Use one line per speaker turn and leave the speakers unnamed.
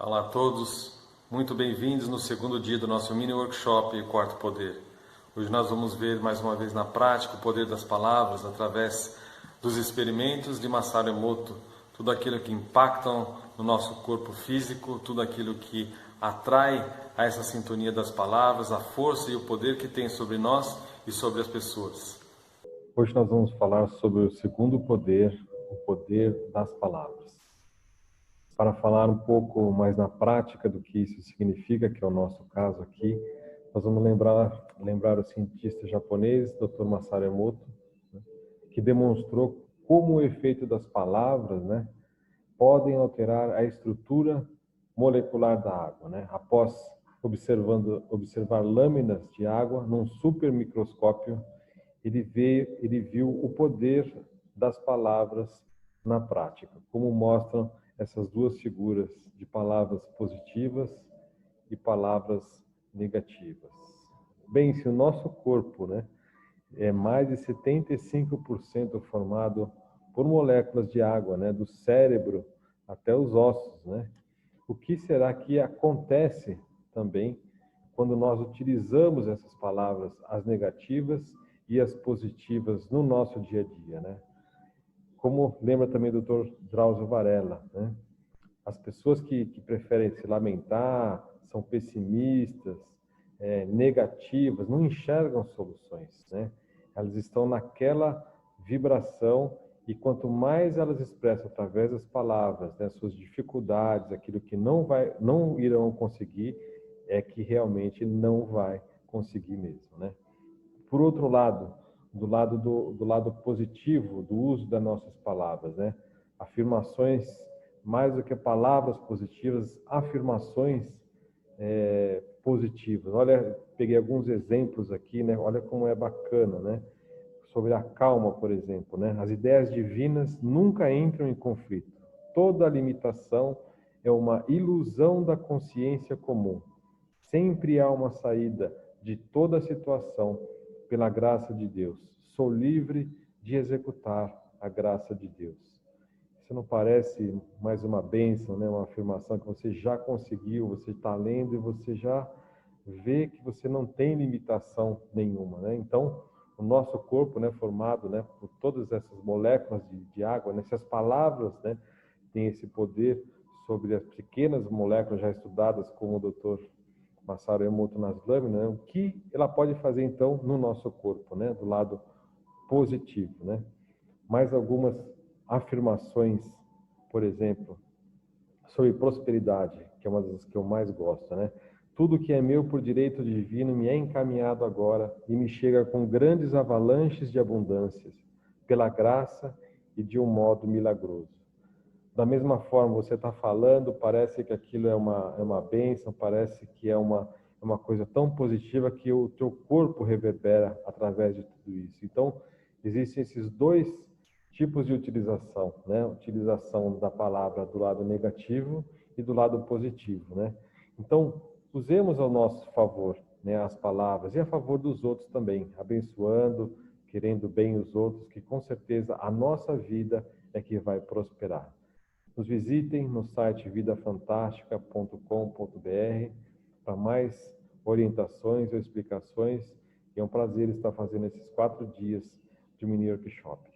Olá a todos, muito bem-vindos no segundo dia do nosso mini workshop O Quarto Poder. Hoje nós vamos ver mais uma vez na prática o poder das palavras através dos experimentos de Masaru Emoto, tudo aquilo que impactam no nosso corpo físico, tudo aquilo que atrai a essa sintonia das palavras, a força e o poder que tem sobre nós e sobre as pessoas.
Hoje nós vamos falar sobre o segundo poder, o poder das palavras. Para falar um pouco mais na prática do que isso significa, que é o nosso caso aqui, nós vamos lembrar o cientista japonês, Dr. Masaru Emoto, que demonstrou como o efeito das palavras, podem alterar a estrutura molecular da água, Após observar lâminas de água num supermicroscópio, ele viu o poder das palavras na prática, como mostram essas duas figuras de palavras positivas e palavras negativas. Bem, se o nosso corpo, é mais de 75% formado por moléculas de água, do cérebro até os ossos, O que será que acontece também quando nós utilizamos essas palavras, as negativas e as positivas, no nosso dia a dia, Como lembra também o Dr. Drauzio Varela, As pessoas que preferem se lamentar, são pessimistas, negativas, não enxergam soluções, Elas estão naquela vibração e quanto mais elas expressam através das palavras, suas dificuldades, aquilo que não irão conseguir, é que realmente não vai conseguir mesmo, Por outro lado, do lado positivo do uso das nossas palavras, Afirmações, mais do que palavras positivas, afirmações positivas. Olha, peguei alguns exemplos aqui, Olha como é bacana, Sobre a calma, por exemplo, As ideias divinas nunca entram em conflito. Toda limitação é uma ilusão da consciência comum. Sempre há uma saída de toda situação pela graça de Deus. Sou livre de executar a graça de Deus. Isso não parece mais uma bênção, Uma afirmação que você já conseguiu, você está lendo e você já vê que você não tem limitação nenhuma, Então, o nosso corpo, formado, por todas essas moléculas de água, se as palavras, têm esse poder sobre as pequenas moléculas já estudadas, como o Dr. Masaru Emoto nas lâminas, o que ela pode fazer então no nosso corpo, do lado positivo, Mais algumas afirmações, por exemplo, sobre prosperidade, que é uma das que eu mais gosto, Tudo que é meu por direito divino me é encaminhado agora e me chega com grandes avalanches de abundâncias, pela graça e de um modo milagroso. Da mesma forma, você está falando, parece que aquilo é uma bênção, parece que é uma coisa tão positiva que o teu corpo reverbera através de tudo isso. Então, existem esses dois tipos de utilização, Utilização da palavra do lado negativo e do lado positivo, Então, usemos ao nosso favor, as palavras e a favor dos outros também, abençoando, querendo bem os outros, que com certeza a nossa vida é que vai prosperar. Nos visitem no site vidafantastica.com.br para mais orientações ou explicações. É um prazer estar fazendo esses 4 dias de mini workshop.